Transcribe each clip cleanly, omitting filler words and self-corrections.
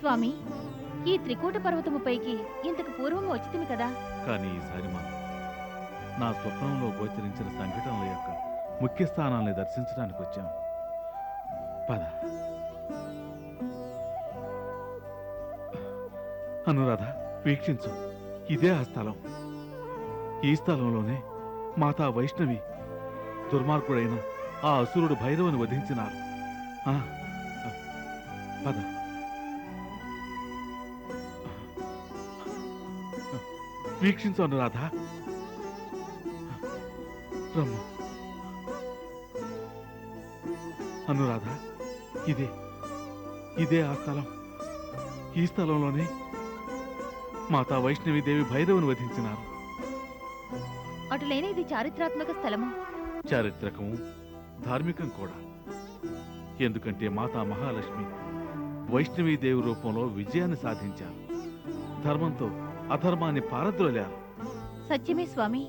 స్వామి, ఈ త్రికూట పర్వతము పైకి ఇంతకు పూర్వం వచ్చితిమి కదా. కానీ ఈసారి మనం నా స్వప్నంలో గోచరించిన సంఘటనల యొక్క ముఖ్య స్థానాల్ని దర్శించడానికి వచ్చాం. పద. అనురాధ, వీక్షించు. ఇదే ఆ స్థలం. ఈ స్థలంలోనే మాతా వైష్ణవి దుర్మార్గుడైన ఆ అసురుడు భైరవుని వధించినారు. పద. వీక్షించు అనురాధ. రమ్ము. అనురాధ, ఇదే ఆ స్థలం. ఈ స్థలంలోనే మాతా వైష్ణవీదేవి భైరవుని వధించినారు. అటులైన ఇది చారిత్రాత్మక స్థలము. చారిత్రకము, ధార్మికం కూడా. ఎందుకంటే మాతా మహాలక్ష్మి వైష్ణవీదేవి రూపంలో విజయాన్ని సాధించారు. ధర్మంతో అధర్మాన్ని పారద్రోలారు. సత్యమే స్వామి.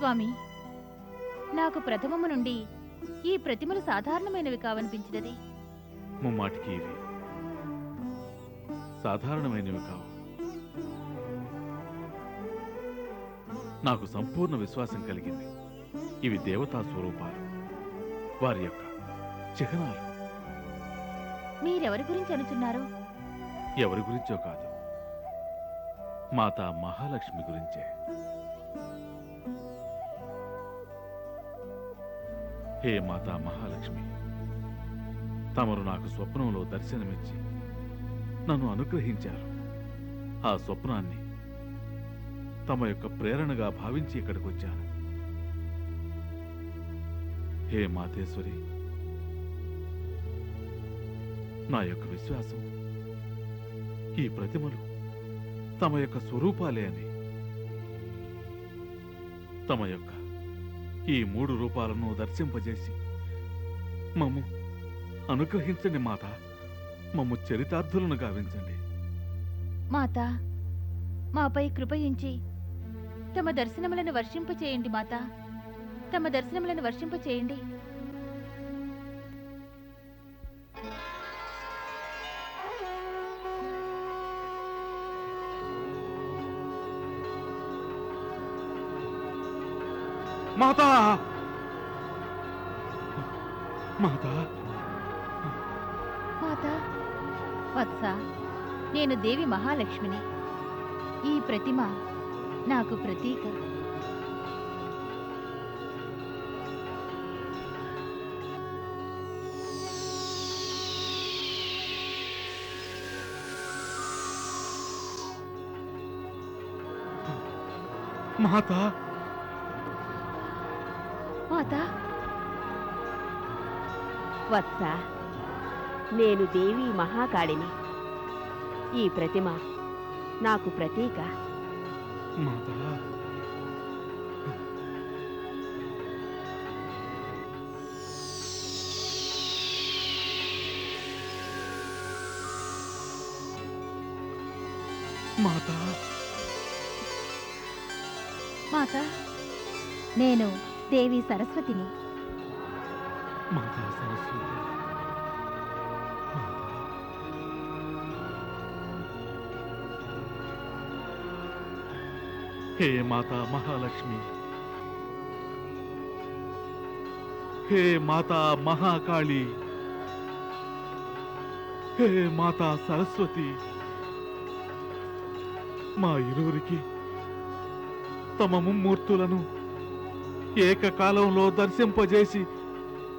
స్వామి, నాకు ప్రథమము నుండి ఈ ప్రతిమలు సాధారణమైనవి కావనిపించినది. ముమ్మాటికి ఇవి సాధారణమైనవి కావు. నాకు సంపూర్ణ విశ్వాసం కలిగింది. ఇవి దేవతా స్వరూపాలు, వారి యొక్క చిహ్నాలు. మీరెవరి గురించి అనుచున్నారు? ఎవరి గురించో కాదు, మాతా మహాలక్ష్మి గురించే. హే మాతా మహాలక్ష్మి, తమరు నాకు స్వప్నంలో దర్శనమిచ్చి నన్ను అనుగ్రహించారు. ఆ స్వప్నాన్ని తమ యొక్క ప్రేరణగా భావించి ఇక్కడికి వచ్చాను. హే మాతేశ్వరి, నా యొక్క విశ్వాసం ఈ ప్రతిమలు తమ యొక్క స్వరూపాలే అని. తమ యొక్క ఈ 3 రూపాలను దర్శింపజేసి మమ్ము అనుగ్రహించండి మాత. మమ్ము చరితార్థులను గావించండి. మాత, మాపై కృపయించి తమ దర్శనములను వర్షింపచేయండి. మాత, తమ దర్శనములను వర్షింపచేయండి. మాతా, మాతా, మాత, వత్స, నేను దేవి మహాలక్ష్మిని. ఈ ప్రతిమ నాకు ప్రతీక. మాతా, మాత, వత్స, నేను దేవి మహాకాళిని. ఈ ప్రతిమ నాకు ప్రతీక. మాతా, మాతా, మాత, నేను దేవి సరస్వతిని. మాతా సరస్వతి, హే మాతా మహాలక్ష్మి, హే మాతా మహాకాళి, హే మాతా సరస్వతి, మా ఇరువురికి తమ ముమ్మూర్తులను ఏకకాలంలో దర్శింపజేసి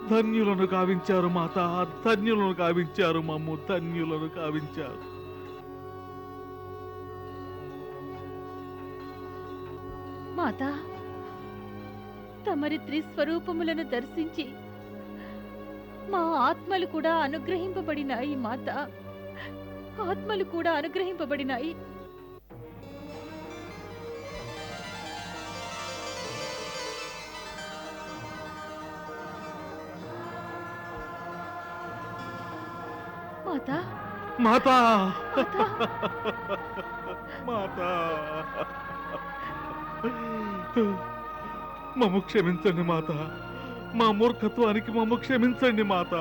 ధన్యులను కావించారు మాత, ధన్యులను కావించారు, మమ్ము ధన్యులను కావించారు. మాతా, తమరి త్రిస్వరూపములను దర్శించి మా ఆత్మలు కూడా అనుగ్రహింపబడినాయి మాత, ఆత్మలు కూడా అనుగ్రహింపబడినాయి. మాతా, మాతా మాతా, మాతా మమ్ము క్షమించండి మాత, మా మూర్ఖత్వానికి మమ్ము క్షమించండి మాత,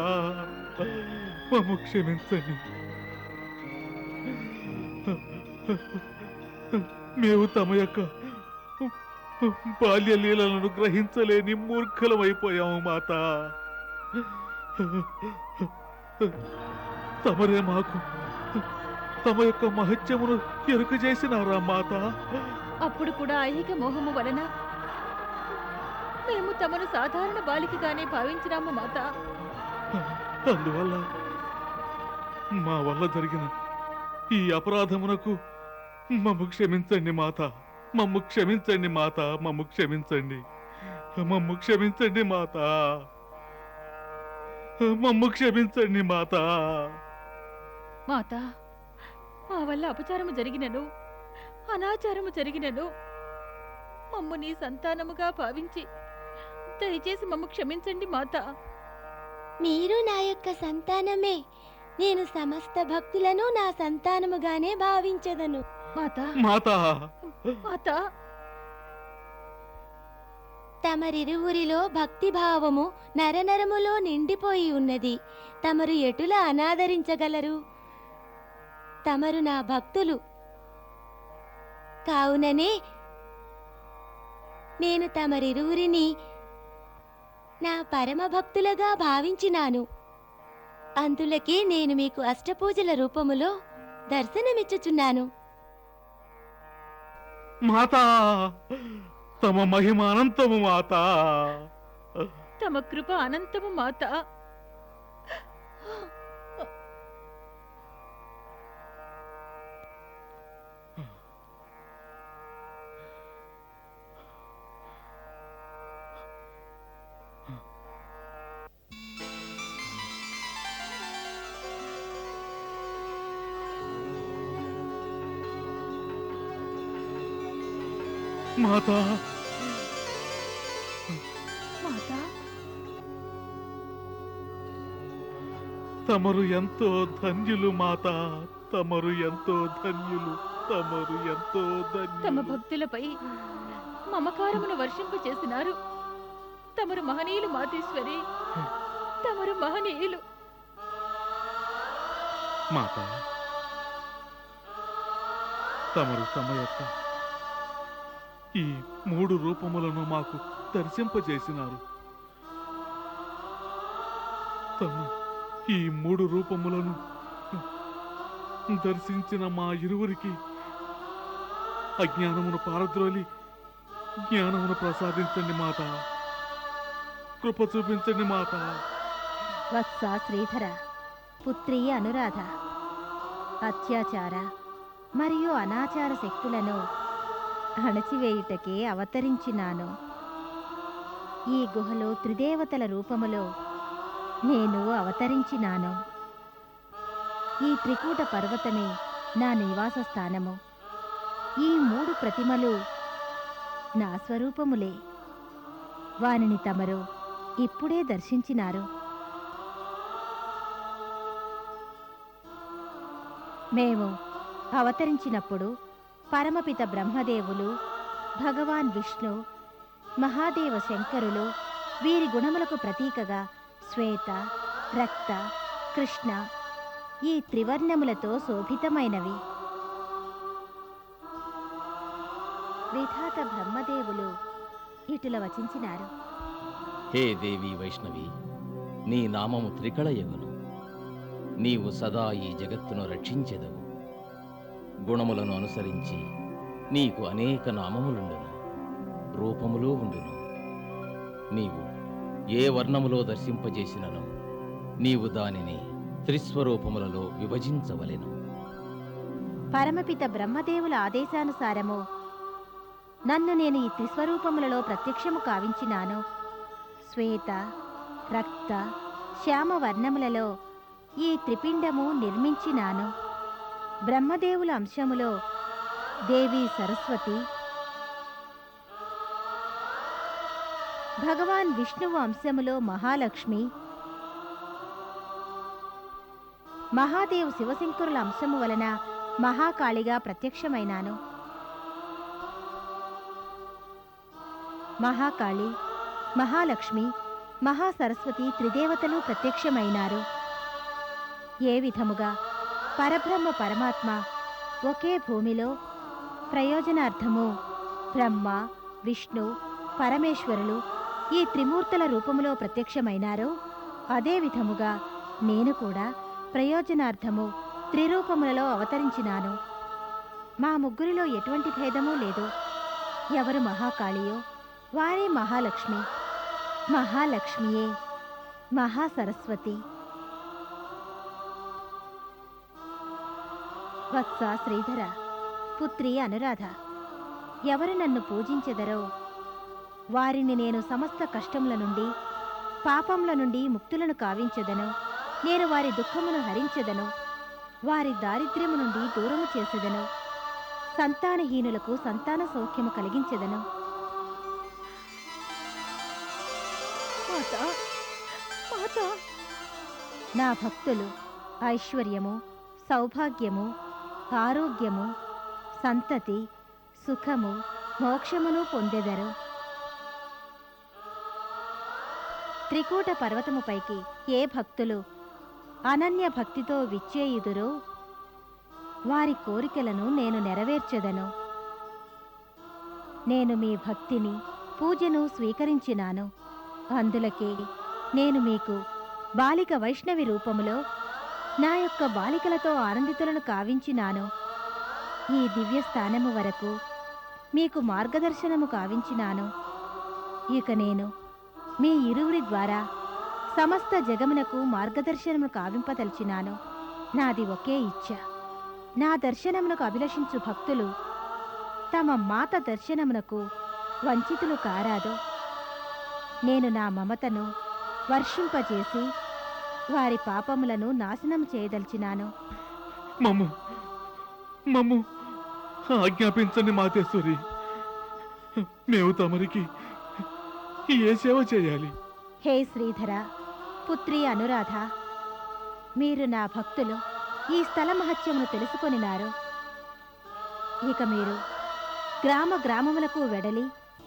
మమ్ము క్షమించండి. మేము తమ యొక్క బాల్య లీలలను గ్రహించలేని మూర్ఖలమైపోయాము మాత. తమరే మాకు తమ యొక్క మహత్యమును ఎరుక చేసినారా మాత? అప్పుడు కూడా ఐహిక మోహము వలన మేము తమను సాధారణ బాలికగానే భావించినాము మాత. అందువల్ల మా వల్ల జరిగిన ఈ అపరాధమునకు మమ్ము క్షమించండి మాత, మమ్ము క్షమించండి మాత, మమ్ము క్షమించండి, మమ్ము క్షమించండి మాత, మమ్ము క్షమించండి మాత. మాత, మా వల్ల అపచారము జరిగినను అనాచారము జరిగినను మమ్ము నీ సంతానముగా భావించి దయచేసి మమ్ము క్షమించండి మాత. మీరు నా యొక్క సంతానమే. నేను సమస్త భక్తులను నా సంతానముగానే భావించదను. మాత, మాత, మాత, తమరిరువురిలో భక్తిభావము నరనరములో నిండిపోయి ఉన్నది. తమరు ఎటులా అనాదరించగలరు? తమరు నా భక్తులు కావుననే నేను తమరిరువురిని నా పరమ భక్తులుగా భావించినాను. అందులకే నేను మీకు అష్టపూజల రూపములో దర్శనమిచ్చుచున్నాను. మాతా, తమ మహిమ అనంతము మాత, తమ కృప అనంతము మాత. మాతా, మాత, తమరు ఎంతో ధన్యులు మాత, తమరు ఎంతో ధన్యులు, తమరు ఎంతో తమ ధన్యులు. భక్తులపై మమకారమును వర్షింపచేసినారు. తమరు మహనీయులు మాతేశ్వరి, తమరు మహనీయులు. మాత, తమరు తమ యొక్క ఈ 3 రూపములను మాకు దర్శింపజేసినారు. తమ ఈ 3 రూపములను దర్శించిన మా ఇరువురికి అజ్ఞానమును పారద్రోలి జ్ఞానమును ప్రసాదించండి మాత, కృప చూపించండి మాత. వత్స శ్రీధర, పుత్రి అనురాధ, అత్యాచార మరియు అనాచార శక్తులను అణచివేయుటకే అవతరించినాను. ఈ గుహలో త్రిదేవతల రూపములో నేను అవతరించినాను. ఈ త్రికూట పర్వతమే నా నివాస స్థానము. ఈ 3 ప్రతిమలు నా స్వరూపములే. వానిని తమరు ఇప్పుడే దర్శించినారు. మేము అవతరించినప్పుడు పరమపిత బ్రహ్మదేవులు, భగవాన్ విష్ణు, మహాదేవ శంకరులు వీరి గుణములకు ప్రతీకగా శ్వేత, రక్త, కృష్ణ ఈ త్రివర్ణములతో శోభితమైనవి. విధాత బ్రహ్మదేవులు ఇటుల వచించినారు. హే దేవి వైష్ణవి, నీ నామము త్రికళయగును. నీవు సదా ఈ జగత్తును రక్షించెదవు. గుణములను అనుసరించి నీకు అనేక నామములుండును, రూపములు ఉండును. నీవు ఏ వర్ణములో దర్శింపజేసినను నీవు దానిని త్రిస్వరూపములలో విభజించవలెను. పరమపిత బ్రహ్మదేవుల ఆదేశానుసారము నన్ను నేను ఈ త్రిస్వరూపములలో ప్రత్యక్షము కావించినాను. శ్వేత, రక్త, శ్యామ వర్ణములలో ఈ త్రిపిండము నిర్మించినాను. బ్రహ్మదేవుల అంశములో దేవి సరస్వతి, భగవాన్ విష్ణువు అంశములో మహాలక్ష్మి, మహాదేవ్ శివశంకరుల అంశము వలన మహాకాళిగా ప్రత్యక్షమైనాను. మహాకాళి, మహాలక్ష్మి, మహాసరస్వతి త్రిదేవతలు ప్రత్యక్షమైనారు. ఏ విధముగా పరబ్రహ్మ పరమాత్మ ఒకే భూమిలో ప్రయోజనార్థము బ్రహ్మ, విష్ణు, పరమేశ్వరులు ఈ త్రిమూర్తుల రూపములో ప్రత్యక్షమైనారో అదే విధముగా నేను కూడా ప్రయోజనార్థము త్రిరూపములలో అవతరించినాను. మా ముగ్గురిలో ఎటువంటి భేదమూ లేదు. ఎవరు మహాకాళియో వారే మహాలక్ష్మి, మహాలక్ష్మియే మహాసరస్వతి. వత్స శ్రీధర, పుత్రి అనురాధ, ఎవరు నన్ను పూజించెదరో వారిని నేను సమస్త కష్టముల నుండి, పాపముల నుండి ముక్తులను కావించెదను. నేను వారి దుఃఖమును హరించెదను, వారి దారిద్ర్యము నుండి దూరము చేసెదను, సంతానహీనులకు సంతాన సౌఖ్యము కలిగించెదను. నా భక్తులు ఐశ్వర్యము, సౌభాగ్యము, ఆరోగ్యము, సంతతి, సుఖము, మోక్షమును పొందెదరు. త్రికూట పర్వతముపైకి ఏ భక్తులు అనన్య భక్తితో విచ్చేయుదురో వారి కోరికలను నేను నెరవేర్చెదను. నేను మీ భక్తిని, పూజను స్వీకరించినాను. అందులకే నేను మీకు బాలిక వైష్ణవి రూపములో నా యొక్క బాలికలతో ఆనందితులను కావించినాను. ఈ దివ్య స్థానము వరకు మీకు మార్గదర్శనము కావించినాను. ఇక నేను మీ ఇరువురి ద్వారా సమస్త జగమునకు మార్గదర్శనము కావింపదలిచినాను. నాది ఒకే ఇచ్ఛ. నా దర్శనమునకు అభిలషించు భక్తులు తమ మాత దర్శనమునకు వంచితులు కారాదు. నేను నా మమతను వర్షింపజేసి వారి పాపములను నాశనం చేయదలిచినాను. మమ్ము మమ్ము ఆజ్ఞాపించండి మాతేశ్వరి. మేము తమరికి ఏ సేవ చేయాలి? హే శ్రీధర, పుత్రి అనురాధ, మీరు నా భక్తులు ఈ స్థల మహత్యమును తెలుసుకొనినారు. ఇక మీరు గ్రామ గ్రామములకు వెడలి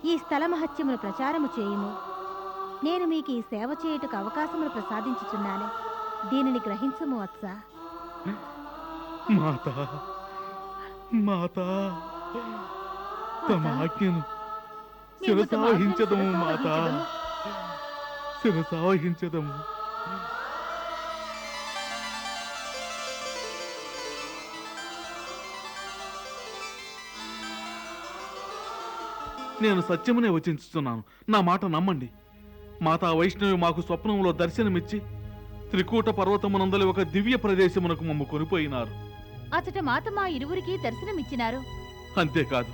ఈ స్థల మహత్యమును ప్రచారము చేయుము. నేను మీకు ఈ సేవ చేయుటకు అవకాశమును ప్రసాదించుచున్నాను. దీనిని గ్రహించుము వత్స. మాత మాత, తమ ఆజ్ఞను శిరసావహించదము మాత, శిరసావహించదము. నేను సత్యమునే వచించుతున్నాను. నా మాట నమ్మండి. మాతా వైష్ణవి మాకు స్వప్నంలో దర్శనమిచ్చి త్రికూట పర్వతమునందలి ఒక దివ్య ప్రదేశమునకు మమ్ము కొనిపోయినారు. అచట మాత మా ఇరువురికి దర్శనమిచ్చినారు. అంతేకాదు,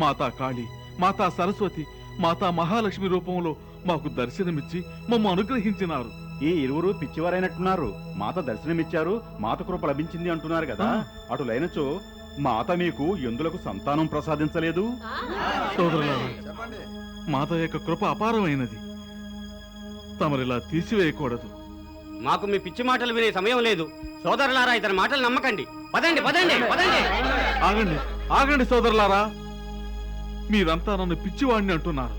మాతా కాళి, మాతా సరస్వతి, మాతా మహాలక్ష్మి రూపంలో మాకు దర్శనమిచ్చి మమ్ము అనుగ్రహించినారు. ఈ ఇరువురు పిచ్చివారైనట్టున్నారు. మాత దర్శనమిచ్చారు, మాత కృప లభించింది అంటున్నారు కదా. అటులైనచో మాత మీకు ఎందులకు సంతానం ప్రసాదించలేదు? సోదరులారా, మాత యొక్క కృప అపారమైనది. తమరిలా తీసివేయకూడదు. మాకు మీ పిచ్చి మాటలు వినే సమయం లేదు. సోదరులారా, ఇతని మాటలు నమ్మకండి. పదండి పదండి పదండి. ఆగండి ఆగండి సోదరులారా, మీరంతా నన్ను పిచ్చివాడిని అంటున్నారు.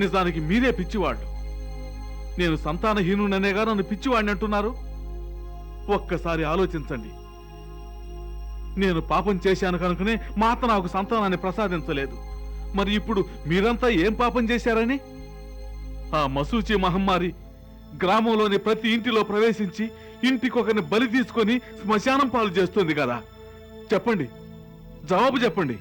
నిజానికి మీరే పిచ్చివాళ్ళు. నేను సంతానహీనుననేగా నన్ను పిచ్చివాడిని అంటున్నారు. ఒక్కసారి ఆలోచించండి. నేను పాపం చేశాను కనుకనే మాత నాకు సంతానాన్ని ప్రసాదించలేదు. మరి ఇప్పుడు మీరంతా ఏం పాపం చేశారని? ఆ మసూచి మహమ్మారి గ్రామంలోని ప్రతి ఇంటిలో ప్రవేశించి ఇంటికొకరిని బలి తీసుకొని శ్మశానం పాలు చేస్తుంది కదా. చెప్పండి, జవాబు చెప్పండి.